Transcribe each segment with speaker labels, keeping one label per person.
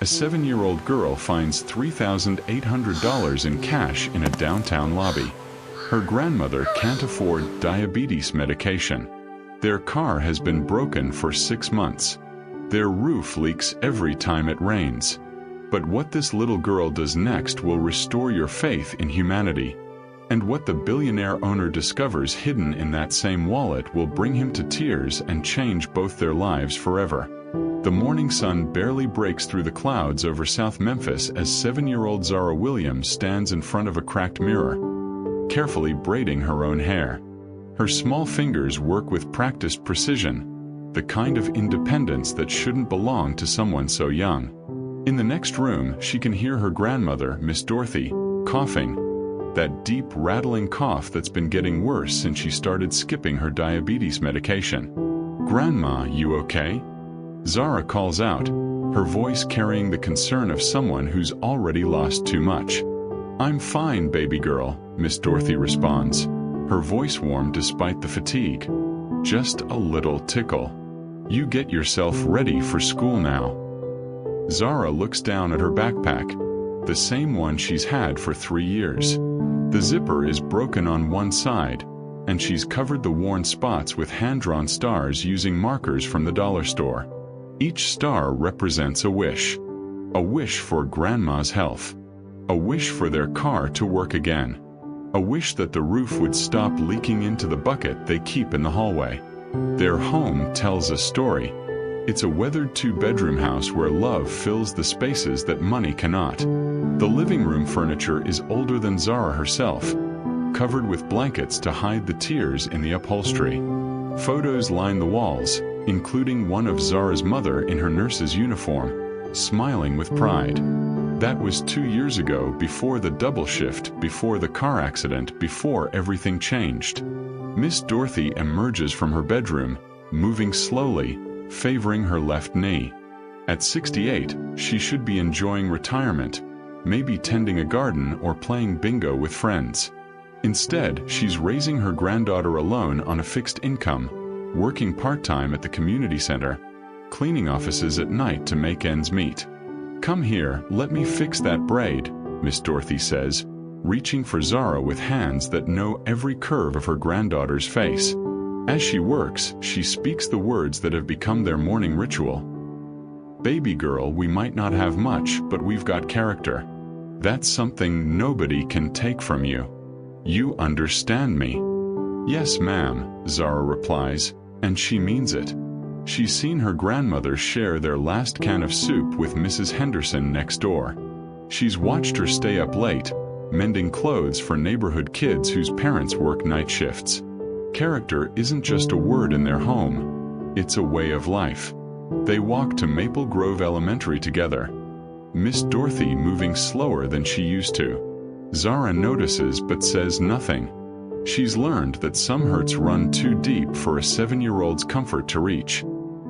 Speaker 1: A 7-year-old girl finds $3,800 in cash in a downtown lobby. Her grandmother can't afford diabetes medication. Their car has been broken for 6 months. Their roof leaks every time it rains. But what this little girl does next will restore your faith in humanity. And what the billionaire owner discovers hidden in that same wallet will bring him to tears and change both their lives forever. The morning sun barely breaks through the clouds over South Memphis as 7-year-old Zara Williams stands in front of a cracked mirror, carefully braiding her own hair. Her small fingers work with practiced precision, the kind of independence that shouldn't belong to someone so young. In the next room, she can hear her grandmother, Miss Dorothy, coughing, that deep, rattling cough that's been getting worse since she started skipping her diabetes medication. "Grandma, you okay?" Zara calls out, her voice carrying the concern of someone who's already lost too much. "I'm fine, baby girl," Miss Dorothy responds, her voice warm despite the fatigue. "Just a little tickle. You get yourself ready for school now." Zara looks down at her backpack, the same one she's had for 3 years. The zipper is broken on one side, and she's covered the worn spots with hand-drawn stars using markers from the dollar store. Each star represents a wish for Grandma's health, a wish for their car to work again, a wish that the roof would stop leaking into the bucket they keep in the hallway. Their home tells a story. It's a weathered 2-bedroom house where love fills the spaces that money cannot. The living room furniture is older than Zara herself, covered with blankets to hide the tears in the upholstery. Photos line the walls, including one of Zara's mother in her nurse's uniform, smiling with pride. That was 2 years ago, before the double shift, before the car accident, before everything changed. Miss Dorothy emerges from her bedroom, moving slowly, favoring her left knee. At 68, she should be enjoying retirement, maybe tending a garden or playing bingo with friends. Instead, she's raising her granddaughter alone on a fixed income, working part-time at the community center, cleaning offices at night to make ends meet. "Come here, let me fix that braid," Miss Dorothy says, reaching for Zara with hands that know every curve of her granddaughter's face. As she works, she speaks the words that have become their morning ritual. "Baby girl, we might not have much, but we've got character. That's something nobody can take from you. You understand me?" "Yes, ma'am," Zara replies, and she means it. She's seen her grandmother share their last can of soup with Mrs. Henderson next door. She's watched her stay up late, mending clothes for neighborhood kids whose parents work night shifts. Character isn't just a word in their home, it's a way of life. They walk to Maple Grove Elementary together, Miss Dorothy moving slower than she used to. Zara notices but says nothing. She's learned that some hurts run too deep for a 7-year-old's comfort to reach.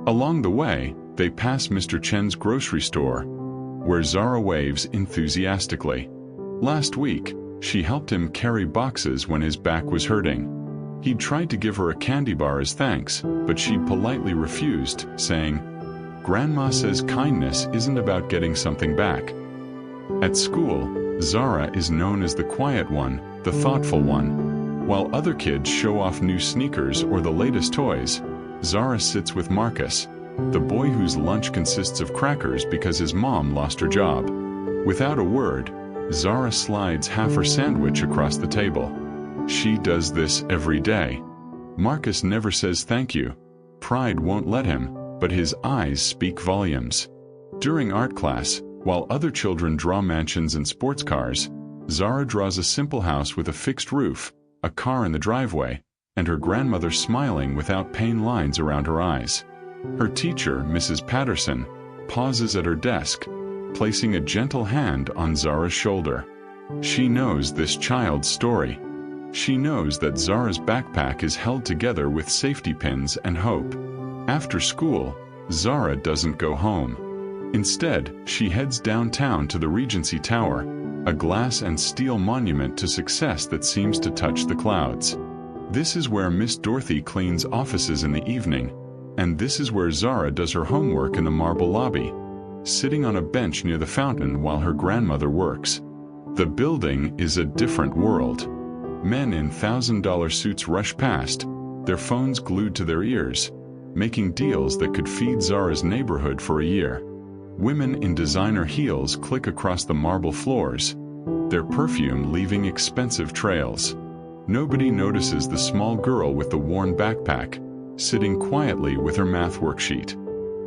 Speaker 1: Along the way, they pass Mr. Chen's grocery store, where Zara waves enthusiastically. Last week, she helped him carry boxes when his back was hurting. He'd tried to give her a candy bar as thanks, but she politely refused, saying, "Grandma says kindness isn't about getting something back." At school, Zara is known as the quiet one, the thoughtful one. While other kids show off new sneakers or the latest toys, Zara sits with Marcus, the boy whose lunch consists of crackers because his mom lost her job. Without a word, Zara slides half her sandwich across the table. She does this every day. Marcus never says thank you. Pride won't let him, but his eyes speak volumes. During art class, while other children draw mansions and sports cars, Zara draws a simple house with a fixed roof, a car in the driveway, and her grandmother smiling without pain lines around her eyes. Her teacher, Mrs. Patterson, pauses at her desk, placing a gentle hand on Zara's shoulder. She knows this child's story. She knows that Zara's backpack is held together with safety pins and hope. After school, Zara doesn't go home. Instead, she heads downtown to the Regency Tower, a glass and steel monument to success that seems to touch the clouds. This is where Miss Dorothy cleans offices in the evening, and this is where Zara does her homework in the marble lobby. sitting on a bench near the fountain while her grandmother works. The building is a different world. Men in $1,000 suits rush past, their phones glued to their ears, making deals that could feed Zara's neighborhood for a year. Women in designer heels click across the marble floors, their perfume leaving expensive trails. Nobody notices the small girl with the worn backpack, sitting quietly with her math worksheet.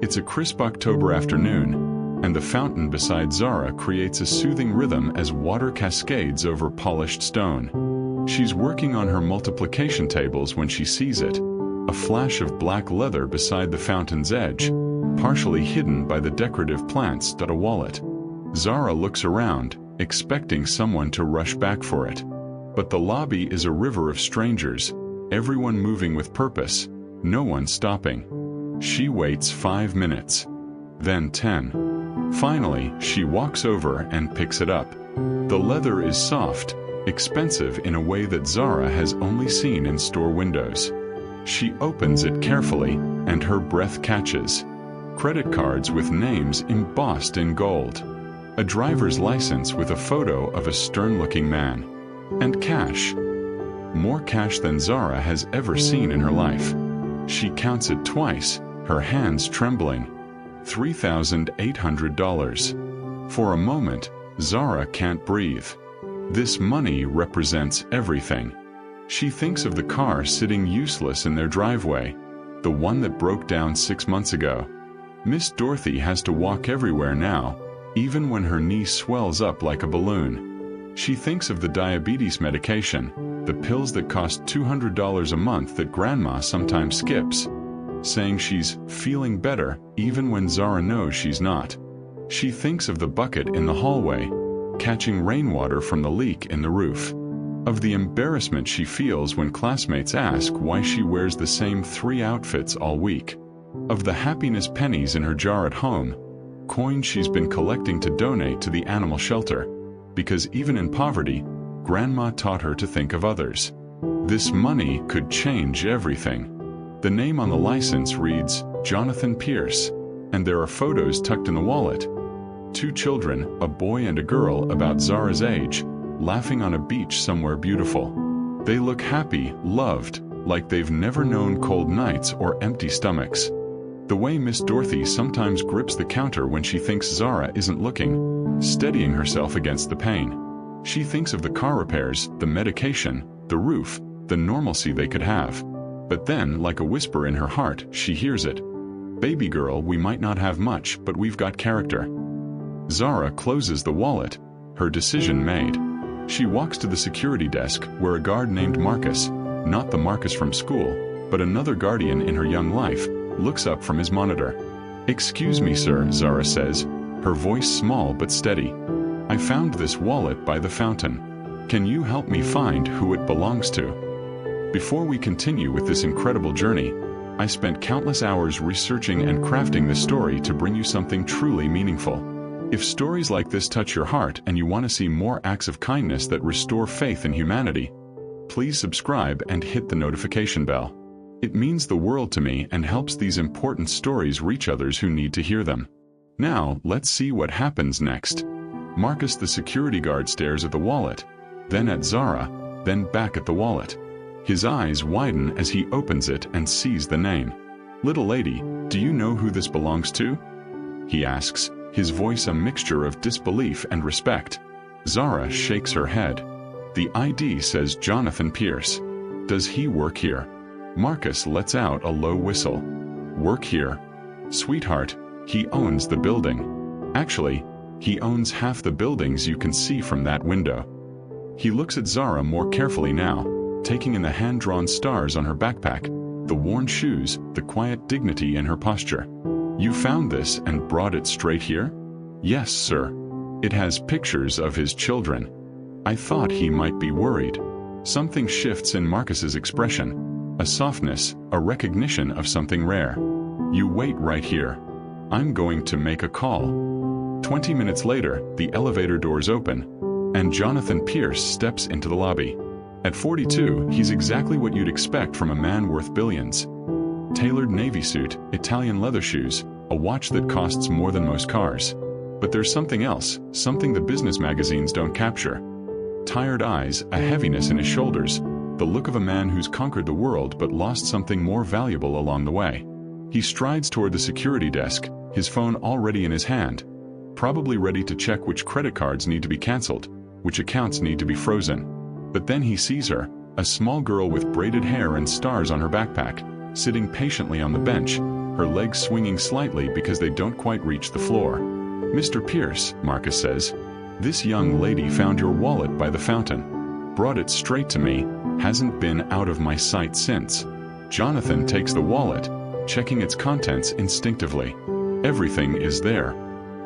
Speaker 1: It's a crisp October afternoon, and the fountain beside Zara creates a soothing rhythm as water cascades over polished stone. She's working on her multiplication tables when she sees it, a flash of black leather beside the fountain's edge, partially hidden by the decorative plants. A wallet. Zara looks around, expecting someone to rush back for it. But the lobby is a river of strangers, everyone moving with purpose, no one stopping. She waits 5 minutes, then 10. Finally, she walks over and picks it up. The leather is soft, expensive in a way that Zara has only seen in store windows. She opens it carefully, and her breath catches. Credit cards with names embossed in gold. A driver's license with a photo of a stern-looking man. And cash. More cash than Zara has ever seen in her life. She counts it twice, her hands trembling. $3,800. For a moment, Zara can't breathe. This money represents everything. She thinks of the car sitting useless in their driveway, the one that broke down 6 months ago. Miss Dorothy has to walk everywhere now, even when her knee swells up like a balloon. She thinks of the diabetes medication, the pills that cost $200 a month that Grandma sometimes skips, saying she's feeling better even when Zara knows she's not. She thinks of the bucket in the hallway, catching rainwater from the leak in the roof. Of the embarrassment she feels when classmates ask why she wears the same 3 outfits all week. Of the happiness pennies in her jar at home, coins she's been collecting to donate to the animal shelter. Because even in poverty, Grandma taught her to think of others. This money could change everything. The name on the license reads Jonathan Pierce, and there are photos tucked in the wallet. 2 children, a boy and a girl about Zara's age, laughing on a beach somewhere beautiful. They look happy, loved, like they've never known cold nights or empty stomachs. The way Miss Dorothy sometimes grips the counter when she thinks Zara isn't looking, steadying herself against the pain. She thinks of the car repairs, the medication, the roof, the normalcy they could have. But then, like a whisper in her heart, she hears it. Baby girl, we might not have much, but we've got character. Zara closes the wallet, her decision made. She walks to the security desk where a guard named Marcus, not the Marcus from school, but another guardian in her young life, looks up from his monitor. "Excuse me, sir," Zara says, her voice small but steady. "I found this wallet by the fountain. Can you help me find who it belongs to?" Before we continue with this incredible journey, I spent countless hours researching and crafting this story to bring you something truly meaningful. If stories like this touch your heart and you want to see more acts of kindness that restore faith in humanity, please subscribe and hit the notification bell. It means the world to me and helps these important stories reach others who need to hear them. Now, let's see what happens next. Marcus the security guard stares at the wallet, then at Zara, then back at the wallet. His eyes widen as he opens it and sees the name. "Little lady, do you know who this belongs to?" he asks, his voice a mixture of disbelief and respect. Zara shakes her head. "The ID says Jonathan Pierce. Does he work here?" Marcus lets out a low whistle. "Work here? Sweetheart, he owns the building. Actually, he owns half the buildings you can see from that window." He looks at Zara more carefully now, taking in the hand-drawn stars on her backpack, the worn shoes, the quiet dignity in her posture. "You found this and brought it straight here?" "Yes, sir. It has pictures of his children." I thought he might be worried. Something shifts in Marcus's expression. A softness, a recognition of something rare. "You wait right here. I'm going to make a call." 20 minutes later, the elevator doors open, and Jonathan Pierce steps into the lobby. At 42, he's exactly what you'd expect from a man worth billions. Tailored navy suit, Italian leather shoes, a watch that costs more than most cars. But there's something else, something the business magazines don't capture. Tired eyes, a heaviness in his shoulders, the look of a man who's conquered the world but lost something more valuable along the way. He strides toward the security desk, his phone already in his hand, probably ready to check which credit cards need to be canceled, which accounts need to be frozen. But then he sees her, a small girl with braided hair and stars on her backpack, sitting patiently on the bench, her legs swinging slightly because they don't quite reach the floor. "Mr. Pierce," Marcus says, "this young lady found your wallet by the fountain. Brought it straight to me, hasn't been out of my sight since." Jonathan takes the wallet, checking its contents instinctively. Everything is there.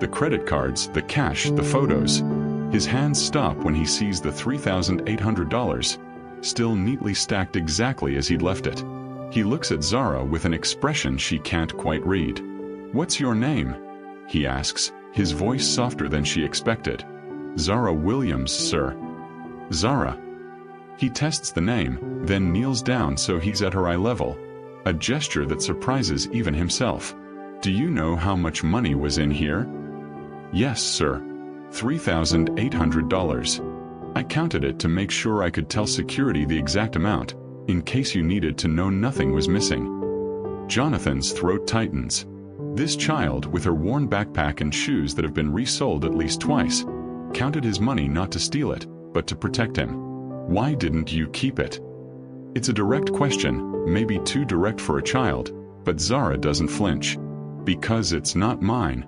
Speaker 1: The credit cards, the cash, the photos. His hands stop when he sees the $3,800, still neatly stacked exactly as he'd left it. He looks at Zara with an expression she can't quite read. "What's your name?" he asks, his voice softer than she expected. "Zara Williams, sir." "Zara." He tests the name, then kneels down so he's at her eye level, a gesture that surprises even himself. "Do you know how much money was in here?" "Yes, sir. $3,800. I counted it to make sure I could tell security the exact amount, in case you needed to know nothing was missing." Jonathan's throat tightens. This child, with her worn backpack and shoes that have been resold at least twice, counted his money not to steal it, but to protect him. "Why didn't you keep it?" It's a direct question, maybe too direct for a child, but Zara doesn't flinch. "Because it's not mine.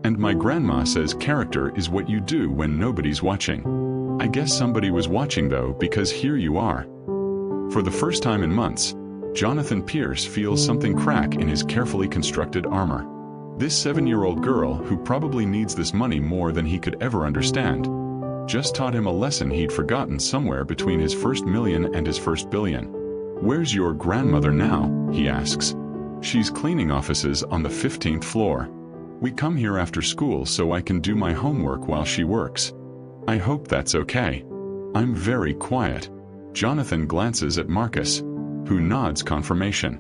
Speaker 1: And my grandma says character is what you do when nobody's watching. I guess somebody was watching though, because here you are." For the first time in months, Jonathan Pierce feels something crack in his carefully constructed armor. This 7-year-old girl, who probably needs this money more than he could ever understand, just taught him a lesson he'd forgotten somewhere between his first million and his first billion. "Where's your grandmother now?" he asks. "She's cleaning offices on the 15th floor. We come here after school so I can do my homework while she works. I hope that's okay." "I'm very quiet." Jonathan glances at Marcus, who nods confirmation.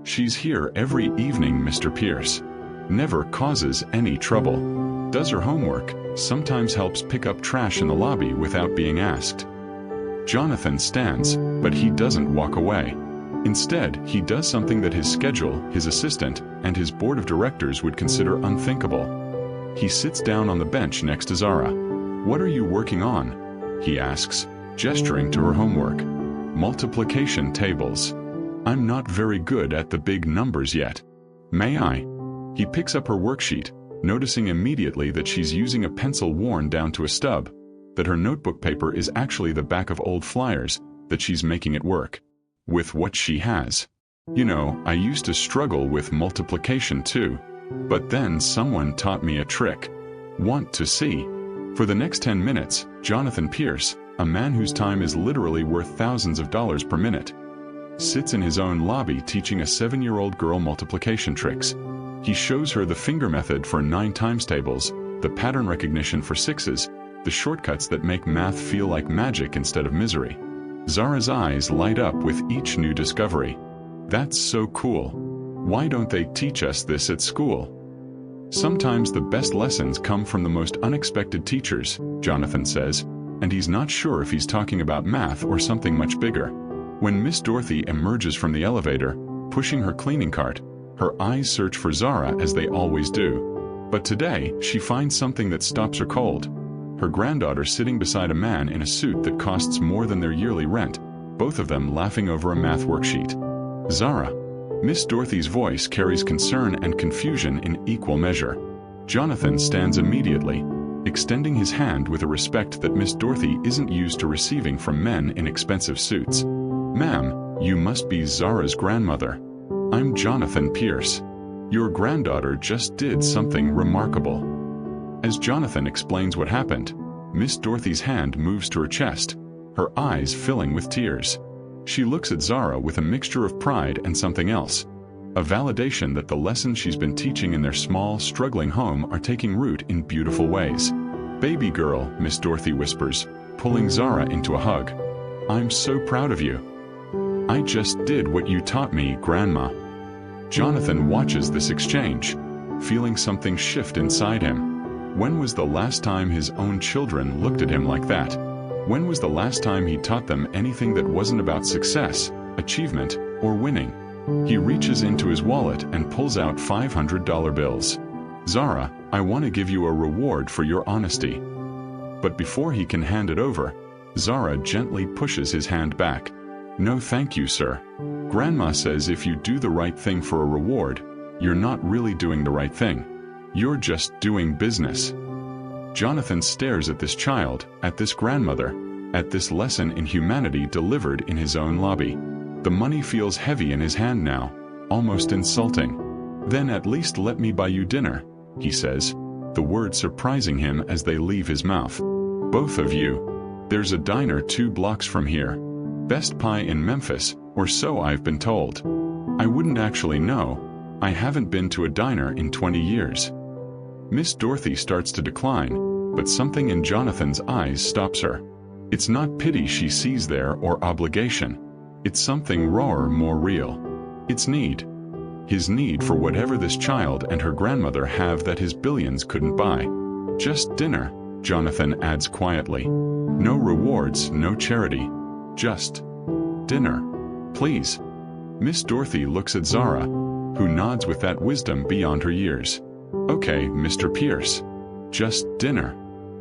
Speaker 1: "She's here every evening, Mr. Pierce. Never causes any trouble. Does her homework, sometimes helps pick up trash in the lobby without being asked." Jonathan stands, but he doesn't walk away. Instead, he does something that his schedule, his assistant, and his board of directors would consider unthinkable. He sits down on the bench next to Zara. "What are you working on?" he asks, gesturing to her homework. "Multiplication tables. I'm not very good at the big numbers yet. May I?" He picks up her worksheet, noticing immediately that she's using a pencil worn down to a stub, that her notebook paper is actually the back of old flyers, that she's making it work with what she has. "You know, I used to struggle with multiplication too, but then someone taught me a trick. Want to see?" For the next 10 minutes, Jonathan Pierce, a man whose time is literally worth thousands of dollars per minute, sits in his own lobby teaching a 7-year-old girl multiplication tricks. He shows her the finger method for 9 times tables, the pattern recognition for 6s, the shortcuts that make math feel like magic instead of misery. Zara's eyes light up with each new discovery. "That's so cool. Why don't they teach us this at school?" Sometimes the best lessons come from the most unexpected teachers, Jonathan says, and he's not sure if he's talking about math or something much bigger. When Miss Dorothy emerges from the elevator, pushing her cleaning cart, her eyes search for Zara as they always do. But today, she finds something that stops her cold. Her granddaughter sitting beside a man in a suit that costs more than their yearly rent, both of them laughing over a math worksheet. "Zara." Miss Dorothy's voice carries concern and confusion in equal measure. Jonathan stands immediately, extending his hand with a respect that Miss Dorothy isn't used to receiving from men in expensive suits. "Ma'am, you must be Zara's grandmother. I'm Jonathan Pierce. Your granddaughter just did something remarkable." As Jonathan explains what happened, Miss Dorothy's hand moves to her chest, her eyes filling with tears. She looks at Zara with a mixture of pride and something else, a validation that the lessons she's been teaching in their small, struggling home are taking root in beautiful ways. "Baby girl," Miss Dorothy whispers, pulling Zara into a hug. "I'm so proud of you. I just did what you taught me, Grandma." Jonathan watches this exchange, feeling something shift inside him. When was the last time his own children looked at him like that? When was the last time he taught them anything that wasn't about success, achievement, or winning? He reaches into his wallet and pulls out $500 bills. "Zara, I want to give you a reward for your honesty." But before he can hand it over, Zara gently pushes his hand back. "No thank you, sir. Grandma says if you do the right thing for a reward, you're not really doing the right thing. You're just doing business." Jonathan stares at this child, at this grandmother, at this lesson in humanity delivered in his own lobby. The money feels heavy in his hand now, almost insulting. "Then at least let me buy you dinner," he says, the word surprising him as they leave his mouth. "Both of you. There's a diner 2 blocks from here. Best pie in Memphis, or so I've been told. I wouldn't actually know. I haven't been to a diner in 20 years." Miss Dorothy starts to decline, but something in Jonathan's eyes stops her. It's not pity she sees there or obligation. It's something rawer, more real. It's need. His need for whatever this child and her grandmother have that his billions couldn't buy. "Just dinner," Jonathan adds quietly. "No rewards, no charity. Just dinner. Please." Miss Dorothy looks at Zara, who nods with that wisdom beyond her years. "Okay, Mr. Pierce. Just dinner.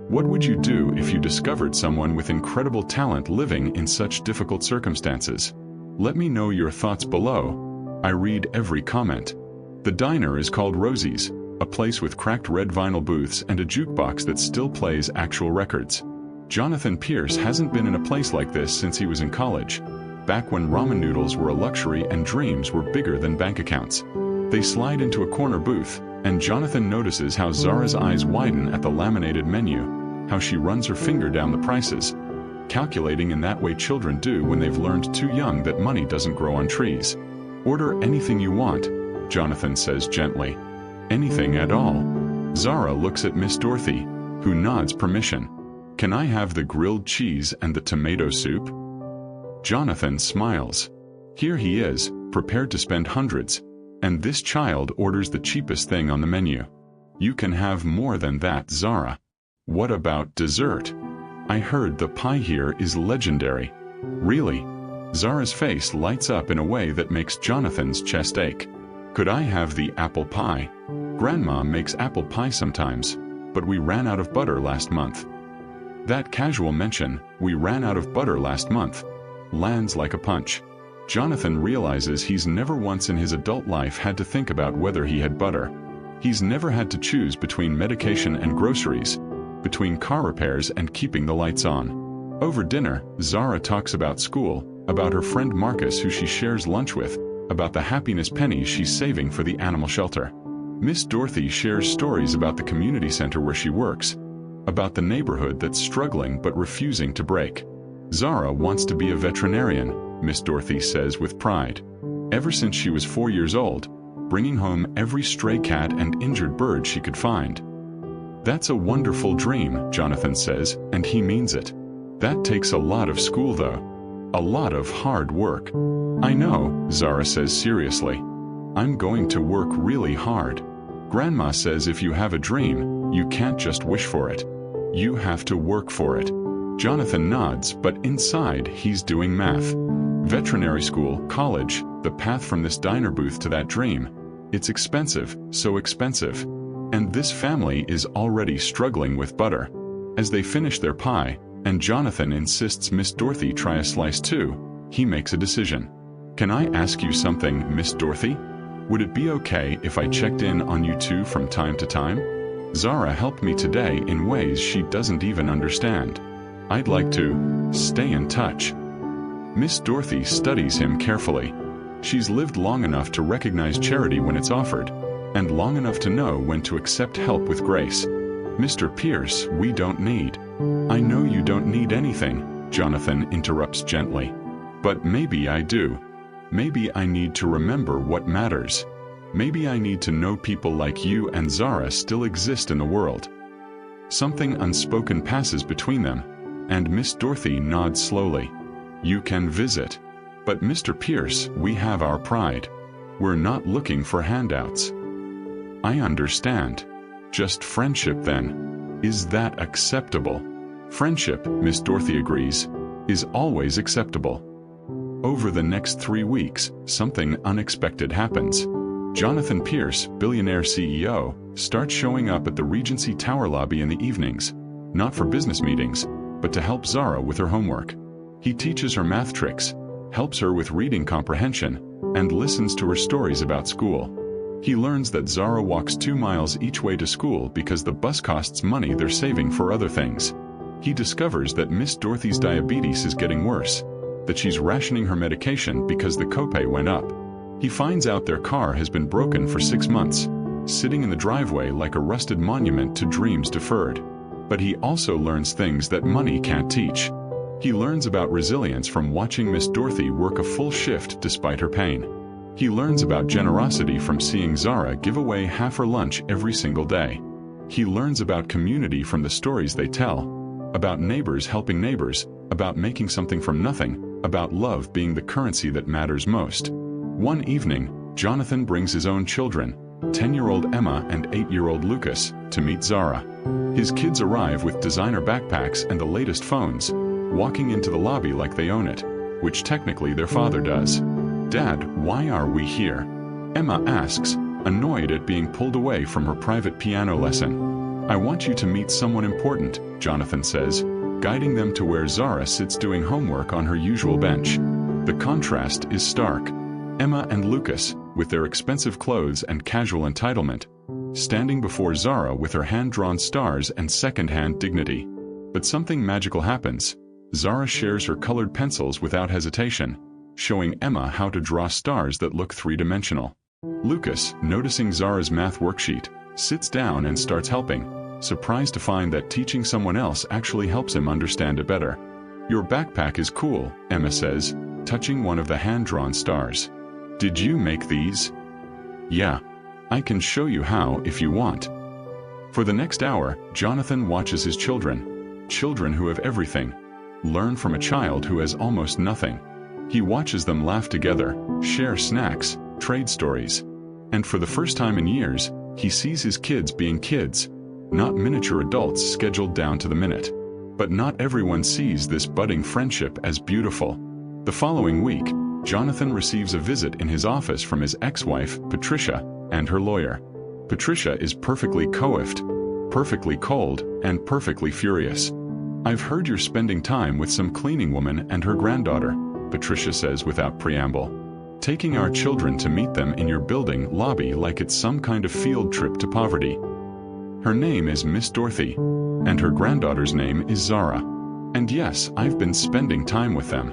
Speaker 1: What would you do if you discovered someone with incredible talent living in such difficult circumstances? Let me know your thoughts below. I read every comment." The diner is called Rosie's, a place with cracked red vinyl booths and a jukebox that still plays actual records. Jonathan Pierce hasn't been in a place like this since he was in college, back when ramen noodles were a luxury and dreams were bigger than bank accounts. They slide into a corner booth, and Jonathan notices how Zara's eyes widen at the laminated menu, how she runs her finger down the prices, calculating in that way children do when they've learned too young that money doesn't grow on trees. "Order anything you want," Jonathan says gently. "Anything at all." Zara looks at Miss Dorothy, who nods permission. "Can I have the grilled cheese and the tomato soup?" Jonathan smiles. Here he is, prepared to spend hundreds, and this child orders the cheapest thing on the menu. "You can have more than that, Zara. What about dessert? I heard the pie here is legendary." "Really?" Zara's face lights up in a way that makes Jonathan's chest ache. "Could I have the apple pie? Grandma makes apple pie sometimes, but we ran out of butter last month." That casual mention, "we ran out of butter last month," lands like a punch. Jonathan realizes he's never once in his adult life had to think about whether he had butter. He's never had to choose between medication and groceries, between car repairs and keeping the lights on. Over dinner, Zara talks about school, about her friend Marcus who she shares lunch with, about the happiness pennies she's saving for the animal shelter. Miss Dorothy shares stories about the community center where she works, about the neighborhood that's struggling but refusing to break. Zara wants to be a veterinarian, Miss Dorothy says with pride. Ever since she was 4 years old, bringing home every stray cat and injured bird she could find. "That's a wonderful dream," Jonathan says, and he means it. "That takes a lot of school though. A lot of hard work." "I know," Zara says seriously. "I'm going to work really hard. Grandma says if you have a dream, you can't just wish for it. You have to work for it." Jonathan nods, but inside he's doing math. Veterinary school, college, the path from this diner booth to that dream. It's expensive, so expensive. And this family is already struggling with butter. As they finish their pie, and Jonathan insists Miss Dorothy try a slice too, he makes a decision. "Can I ask you something, Miss Dorothy? Would it be okay if I checked in on you two from time to time? Zara helped me today in ways she doesn't even understand. I'd like to stay in touch." Miss Dorothy studies him carefully. She's lived long enough to recognize charity when it's offered, and long enough to know when to accept help with grace. "Mr. Pierce, we don't need." "I know you don't need anything," Jonathan interrupts gently. "But maybe I do. Maybe I need to remember what matters. Maybe I need to know people like you and Zara still exist in the world." Something unspoken passes between them, and Miss Dorothy nods slowly. "You can visit. But Mr. Pierce, we have our pride. We're not looking for handouts." "I understand. Just friendship then. Is that acceptable?" "Friendship," Miss Dorothy agrees, "is always acceptable." Over the next 3 weeks, something unexpected happens. Jonathan Pierce, Billionaire CEO, starts showing up at the Regency Tower lobby in the evenings, not for business meetings, but to help Zara with her homework. He teaches her math tricks, helps her with reading comprehension, and listens to her stories about school. He learns that Zara walks 2 miles each way to school because the bus costs money they're saving for other things. He discovers that Miss Dorothy's diabetes is getting worse, that she's rationing her medication because the copay went up. He finds out their car has been broken for 6 months, sitting in the driveway like a rusted monument to dreams deferred. But he also learns things that money can't teach. He learns about resilience from watching Miss Dorothy work a full shift despite her pain. He learns about generosity from seeing Zara give away half her lunch every single day. He learns about community from the stories they tell, about neighbors helping neighbors, about making something from nothing, about love being the currency that matters most. One evening, Jonathan brings his own children, 10-year-old Emma and 8-year-old Lucas, to meet Zara. His kids arrive with designer backpacks and the latest phones, walking into the lobby like they own it, which technically their father does. "Dad, why are we here?" Emma asks, annoyed at being pulled away from her private piano lesson. "I want you to meet someone important," Jonathan says, guiding them to where Zara sits doing homework on her usual bench. The contrast is stark. Emma and Lucas, with their expensive clothes and casual entitlement, standing before Zara with her hand-drawn stars and second-hand dignity. But something magical happens. Zara shares her colored pencils without hesitation, showing Emma how to draw stars that look three-dimensional. Lucas, noticing Zara's math worksheet, sits down and starts helping, surprised to find that teaching someone else actually helps him understand it better. "Your backpack is cool," Emma says, touching one of the hand-drawn stars. "Did you make these?" "Yeah. I can show you how if you want." For the next hour, Jonathan watches his children who have everything, learn from a child who has almost nothing. He watches them laugh together, share snacks, trade stories. And for the first time in years, he sees his kids being kids, not miniature adults scheduled down to the minute. But not everyone sees this budding friendship as beautiful. The following week, Jonathan receives a visit in his office from his ex-wife, Patricia, and her lawyer. Patricia is perfectly coiffed, perfectly cold, and perfectly furious. "I've heard you're spending time with some cleaning woman and her granddaughter," Patricia says without preamble. "Taking our children to meet them in your building lobby like it's some kind of field trip to poverty. Her name is Miss Dorothy, and her granddaughter's name is Zara. And yes, I've been spending time with them.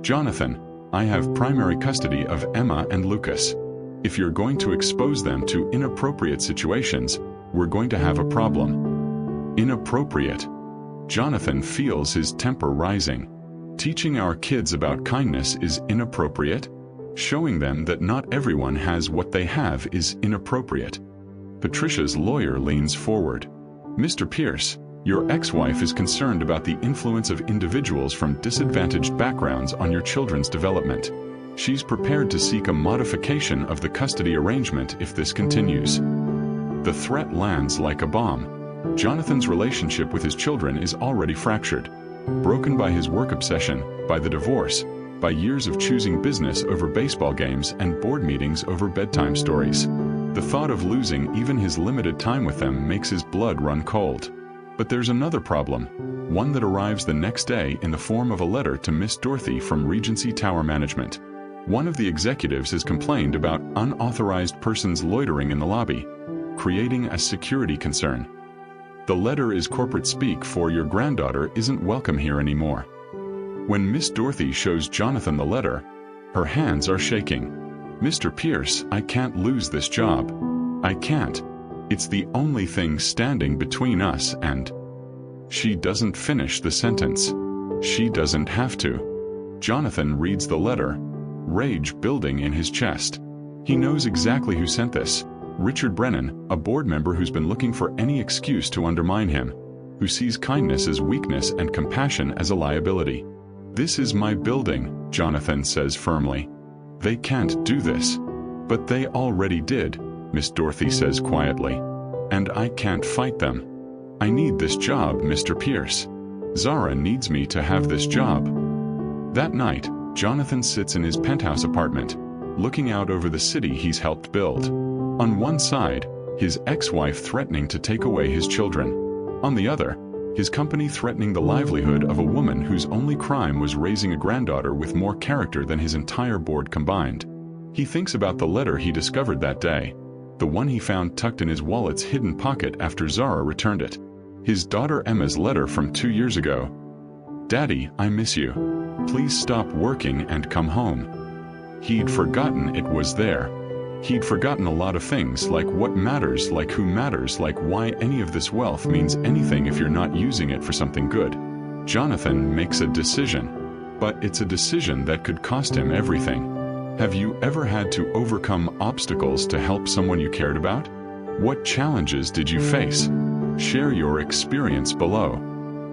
Speaker 1: Jonathan, I have primary custody of Emma and Lucas. If you're going to expose them to inappropriate situations, we're going to have a problem." Inappropriate. Jonathan feels his temper rising. Teaching our kids about kindness is inappropriate? Showing them that not everyone has what they have is inappropriate. Patricia's lawyer leans forward. "Mr. Pierce, your ex-wife is concerned about the influence of individuals from disadvantaged backgrounds on your children's development. She's prepared to seek a modification of the custody arrangement if this continues." The threat lands like a bomb. Jonathan's relationship with his children is already fractured, broken by his work obsession, by the divorce, by years of choosing business over baseball games and board meetings over bedtime stories. The thought of losing even his limited time with them makes his blood run cold. But there's another problem, one that arrives the next day in the form of a letter to Miss Dorothy from Regency Tower Management. One of the executives has complained about unauthorized persons loitering in the lobby, creating a security concern. The letter is corporate speak for "your granddaughter isn't welcome here anymore." When Miss Dorothy shows Jonathan the letter, her hands are shaking. "Mr. Pierce, I can't lose this job. I can't. It's the only thing standing between us and..." She doesn't finish the sentence. She doesn't have to. Jonathan reads the letter, rage building in his chest. He knows exactly who sent this. Richard Brennan, a board member who's been looking for any excuse to undermine him, who sees kindness as weakness and compassion as a liability. "This is my building," Jonathan says firmly. "They can't do this. But they already did, Miss Dorothy says quietly. And I can't fight them. I need this job, Mr. Pierce. Zara needs me to have this job. That night, Jonathan sits in his penthouse apartment, looking out over the city he's helped build. On one side, his ex-wife threatening to take away his children. On the other, his company threatening the livelihood of a woman whose only crime was raising a granddaughter with more character than his entire board combined. He thinks about the letter he discovered that day, the one he found tucked in his wallet's hidden pocket after Zara returned it. His daughter Emma's letter from 2 years ago. "Daddy, I miss you. Please stop working and come home." He'd forgotten it was there. He'd forgotten a lot of things, like what matters, like who matters, like why any of this wealth means anything if you're not using it for something good. Jonathan makes a decision, but it's a decision that could cost him everything. Have you ever had to overcome obstacles to help someone you cared about? What challenges did you face? Share your experience below.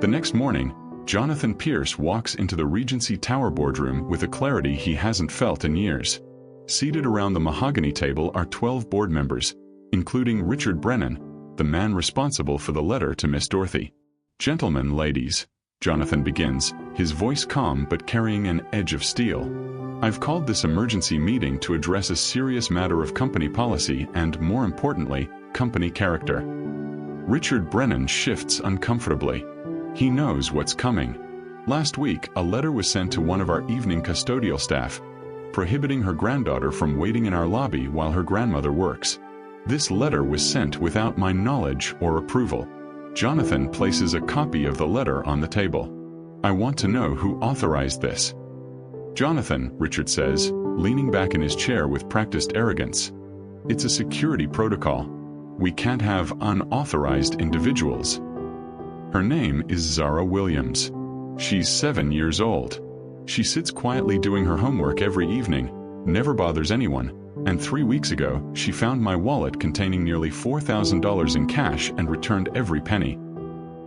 Speaker 1: The next morning, Jonathan Pierce walks into the Regency Tower boardroom with a clarity he hasn't felt in years. Seated around the mahogany table are 12 board members, including Richard Brennan, the man responsible for the letter to Miss Dorothy. "Gentlemen, ladies," Jonathan begins, his voice calm but carrying an edge of steel. "I've called this emergency meeting to address a serious matter of company policy and, more importantly, company character." Richard Brennan shifts uncomfortably. He knows what's coming. Last week, a letter was sent to one of our evening custodial staff, prohibiting her granddaughter from waiting in our lobby while her grandmother works. This letter was sent without my knowledge or approval. Jonathan places a copy of the letter on the table. "I want to know who authorized this." "Jonathan," Richard says, leaning back in his chair with practiced arrogance. "It's a security protocol. We can't have unauthorized individuals." Her name is Zara Williams. She's 7 years old. She sits quietly doing her homework every evening, never bothers anyone, and 3 weeks ago, she found my wallet containing nearly $4,000 in cash and returned every penny.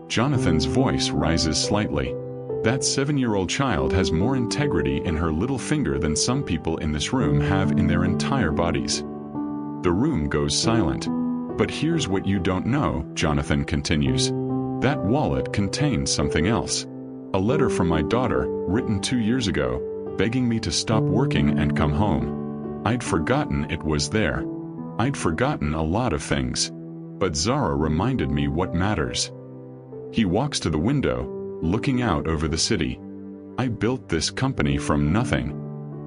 Speaker 1: Jonathan's voice rises slightly. That 7-year-old child has more integrity in her little finger than some people in this room have in their entire bodies. The room goes silent. "But here's what you don't know," Jonathan continues. "That wallet contains something else. A letter from my daughter, written 2 years ago, begging me to stop working and come home. I'd forgotten it was there. I'd forgotten a lot of things. But Zara reminded me what matters." He walks to the window, looking out over the city. "I built this company from nothing.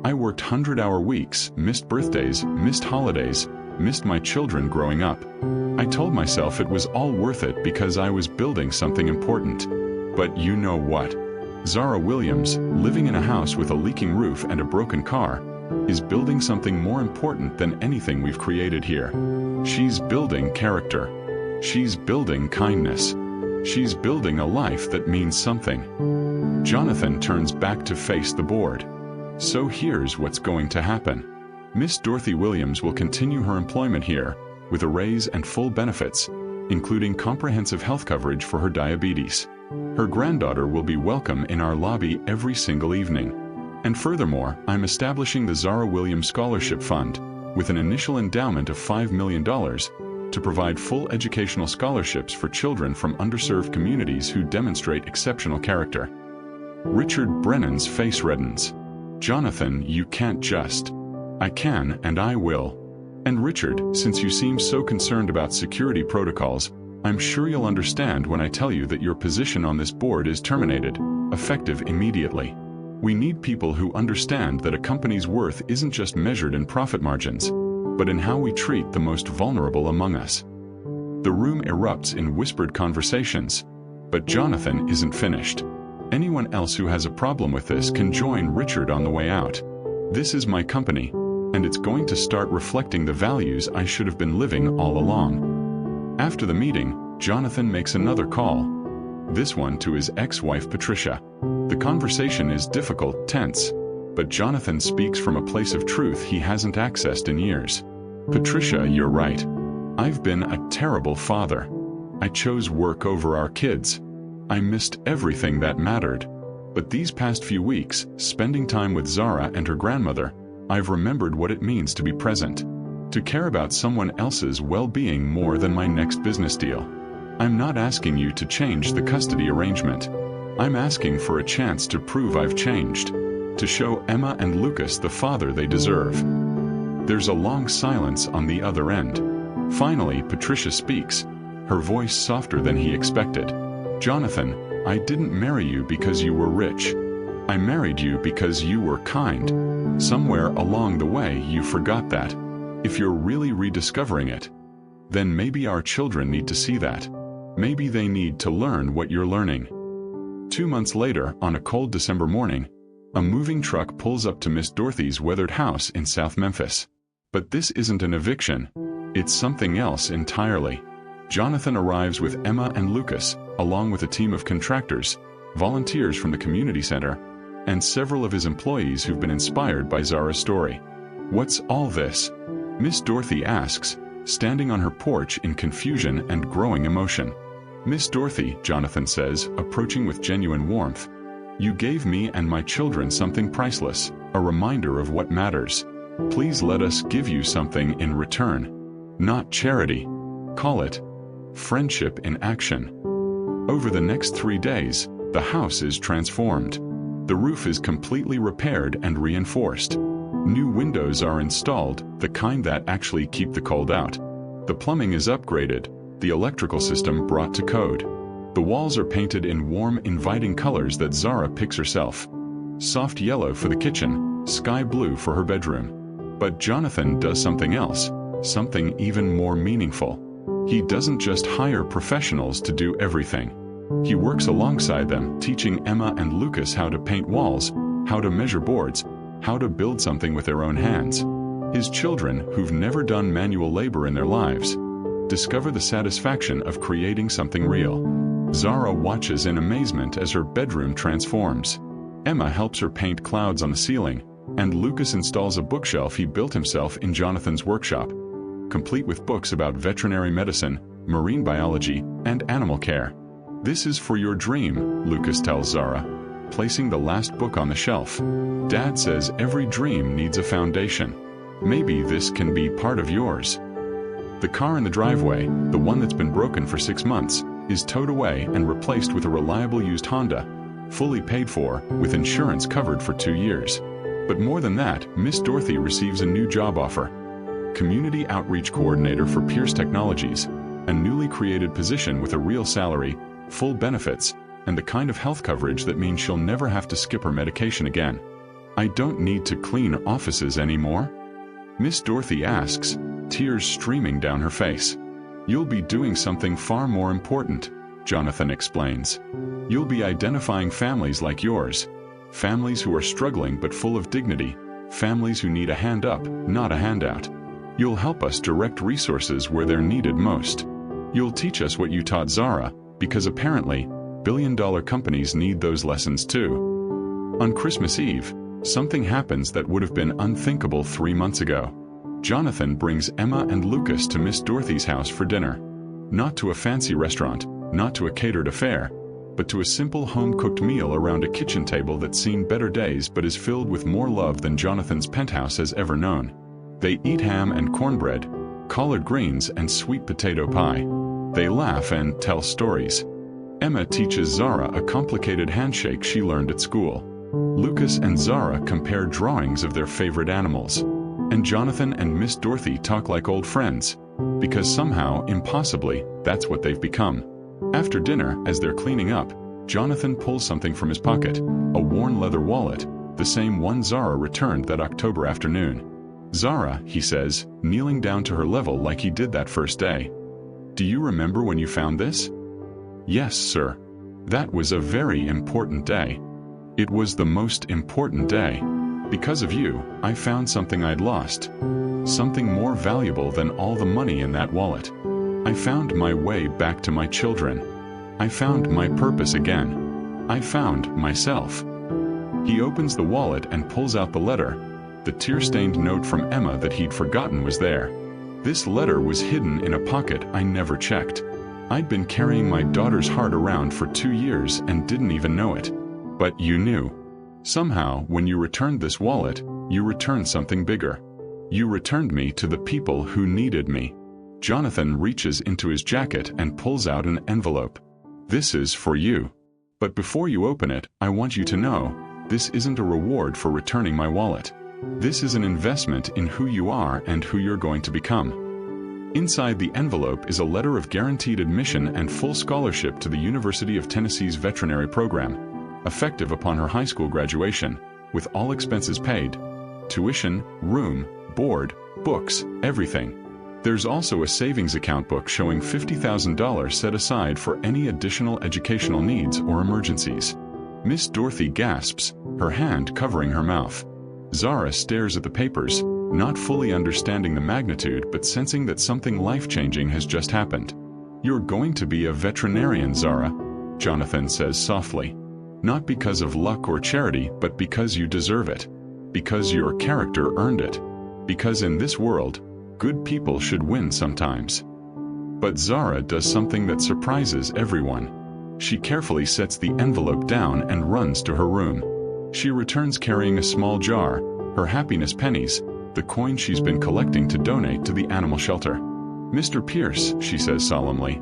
Speaker 1: I worked 100-hour weeks, missed birthdays, missed holidays, missed my children growing up. I told myself it was all worth it because I was building something important. But you know what? Zara Williams, living in a house with a leaking roof and a broken car, is building something more important than anything we've created here. She's building character. She's building kindness. She's building a life that means something." Jonathan turns back to face the board. "So here's what's going to happen. Miss Dorothy Williams will continue her employment here, with a raise and full benefits, including comprehensive health coverage for her diabetes. Her granddaughter will be welcome in our lobby every single evening. And furthermore, I'm establishing the Zara Williams Scholarship Fund, with an initial endowment of $5 million, to provide full educational scholarships for children from underserved communities who demonstrate exceptional character." Richard Brennan's face reddens. "Jonathan, you can't just." "I can and I will. And Richard, since you seem so concerned about security protocols, I'm sure you'll understand when I tell you that your position on this board is terminated, effective immediately. We need people who understand that a company's worth isn't just measured in profit margins, but in how we treat the most vulnerable among us." The room erupts in whispered conversations, but Jonathan isn't finished. Anyone else who has a problem with this can join Richard on the way out. "This is my company, and it's going to start reflecting the values I should have been living all along." After the meeting, Jonathan makes another call, this one to his ex-wife Patricia. The conversation is difficult, tense, but Jonathan speaks from a place of truth he hasn't accessed in years. "Patricia, you're right. I've been a terrible father. I chose work over our kids. I missed everything that mattered. But these past few weeks, spending time with Zara and her grandmother, I've remembered what it means to be present. To care about someone else's well-being more than my next business deal. I'm not asking you to change the custody arrangement. I'm asking for a chance to prove I've changed. To show Emma and Lucas the father they deserve. There's a long silence on the other end. Finally, Patricia speaks, her voice softer than he expected. Jonathan, I didn't marry you because you were rich. I married you because you were kind. Somewhere along the way you forgot that. If you're really rediscovering it, then maybe our children need to see that. Maybe they need to learn what you're learning. 2 months later, on a cold December morning, a moving truck pulls up to Miss Dorothy's weathered house in South Memphis. But this isn't an eviction. It's something else entirely. Jonathan arrives with Emma and Lucas, along with a team of contractors, volunteers from the community center, and several of his employees who've been inspired by Zara's story. What's all this? Miss Dorothy asks, standing on her porch in confusion and growing emotion. Miss Dorothy, Jonathan says, approaching with genuine warmth, you gave me and my children something priceless, a reminder of what matters. Please let us give you something in return. Not charity. Call it friendship in action. Over the next 3 days, the house is transformed. The roof is completely repaired and reinforced. New windows are installed, the kind that actually keep the cold out. The plumbing is upgraded, the electrical system brought to code. The walls are painted in warm, inviting colors that Zara picks herself. Soft yellow for the kitchen, sky blue for her bedroom. But Jonathan does something else, something even more meaningful. He doesn't just hire professionals to do everything. He works alongside them, teaching Emma and Lucas how to paint walls, how to measure boards, how to build something with their own hands. His children, who've never done manual labor in their lives, discover the satisfaction of creating something real. Zara watches in amazement as her bedroom transforms. Emma helps her paint clouds on the ceiling, and Lucas installs a bookshelf he built himself in Jonathan's workshop, complete with books about veterinary medicine, marine biology, and animal care. This is for your dream, Lucas tells Zara, placing the last book on the shelf. Dad says every dream needs a foundation. Maybe this can be part of yours. The car in the driveway, the one that's been broken for 6 months, is towed away and replaced with a reliable used Honda, fully paid for, with insurance covered for 2 years. But more than that, Miss Dorothy receives a new job offer. Community Outreach Coordinator for Pierce Technologies, a newly created position with a real salary, full benefits, and the kind of health coverage that means she'll never have to skip her medication again. I don't need to clean offices anymore? Miss Dorothy asks, tears streaming down her face. You'll be doing something far more important, Jonathan explains. You'll be identifying families like yours. Families who are struggling but full of dignity. Families who need a hand up, not a handout. You'll help us direct resources where they're needed most. You'll teach us what you taught Zara, because apparently, billion-dollar companies need those lessons too. On Christmas Eve, something happens that would have been unthinkable 3 months ago. Jonathan brings Emma and Lucas to Miss Dorothy's house for dinner. Not to a fancy restaurant, not to a catered affair, but to a simple home-cooked meal around a kitchen table that's seen better days but is filled with more love than Jonathan's penthouse has ever known. They eat ham and cornbread, collard greens and sweet potato pie. They laugh and tell stories. Emma teaches Zara a complicated handshake she learned at school. Lucas and Zara compare drawings of their favorite animals. And Jonathan and Miss Dorothy talk like old friends, because somehow, impossibly, that's what they've become. After dinner, as they're cleaning up, Jonathan pulls something from his pocket, a worn leather wallet, the same one Zara returned that October afternoon. Zara, he says, kneeling down to her level like he did that first day. Do you remember when you found this? Yes, sir. That was a very important day. It was the most important day. Because of you, I found something I'd lost. Something more valuable than all the money in that wallet. I found my way back to my children. I found my purpose again. I found myself. He opens the wallet and pulls out the letter. The tear-stained note from Emma that he'd forgotten was there. This letter was hidden in a pocket I never checked. I'd been carrying my daughter's heart around for 2 years and didn't even know it. But you knew. Somehow, when you returned this wallet, you returned something bigger. You returned me to the people who needed me. Jonathan reaches into his jacket and pulls out an envelope. This is for you. But before you open it, I want you to know, this isn't a reward for returning my wallet. This is an investment in who you are and who you're going to become. Inside the envelope is a letter of guaranteed admission and full scholarship to the University of Tennessee's veterinary program, effective upon her high school graduation, with all expenses paid. Tuition, room, board, books, everything. There's also a savings account book showing $50,000 set aside for any additional educational needs or emergencies. Miss Dorothy gasps, her hand covering her mouth. Zara stares at the papers, not fully understanding the magnitude but sensing that something life-changing has just happened. You're going to be a veterinarian, Zara, Jonathan says softly. Not because of luck or charity, but because you deserve it. Because your character earned it. Because in this world, good people should win sometimes. But Zara does something that surprises everyone. She carefully sets the envelope down and runs to her room. She returns carrying a small jar, her happiness pennies, the coin she's been collecting to donate to the animal shelter. Mr. Pierce, she says solemnly,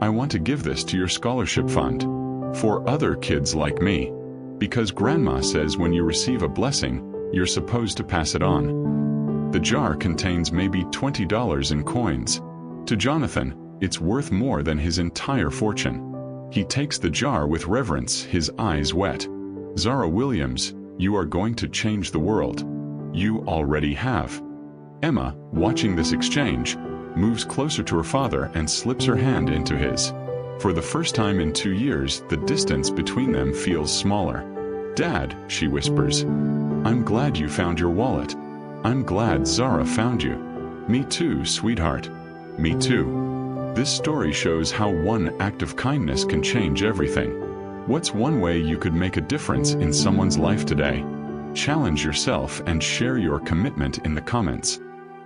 Speaker 1: I want to give this to your scholarship fund. For other kids like me. Because Grandma says when you receive a blessing, you're supposed to pass it on. The jar contains maybe $20 in coins. To Jonathan, it's worth more than his entire fortune. He takes the jar with reverence, his eyes wet. Zara Williams, you are going to change the world. You already have. Emma, watching this exchange, moves closer to her father and slips her hand into his. For the first time in 2 years, the distance between them feels smaller. Dad, she whispers, I'm glad you found your wallet. I'm glad Zara found you. Me too, sweetheart. Me too. This story shows how one act of kindness can change everything. What's one way you could make a difference in someone's life today? Challenge yourself and share your commitment in the comments.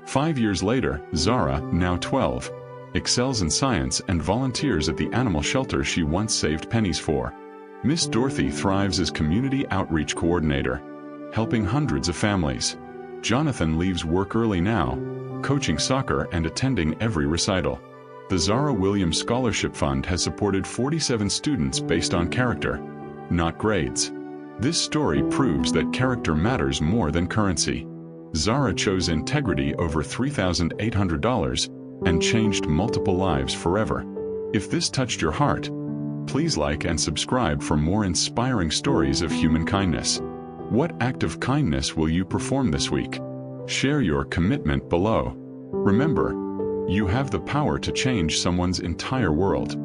Speaker 1: 5 years later, Zara, now 12, excels in science and volunteers at the animal shelter she once saved pennies for. Miss Dorothy thrives as community outreach coordinator, helping hundreds of families. Jonathan leaves work early now, coaching soccer and attending every recital. The Zara Williams Scholarship Fund has supported 47 students based on character, not grades. This story proves that character matters more than currency. Zara chose integrity over $3,800 and changed multiple lives forever. If this touched your heart, please like and subscribe for more inspiring stories of human kindness. What act of kindness will you perform this week? Share your commitment below. Remember, you have the power to change someone's entire world.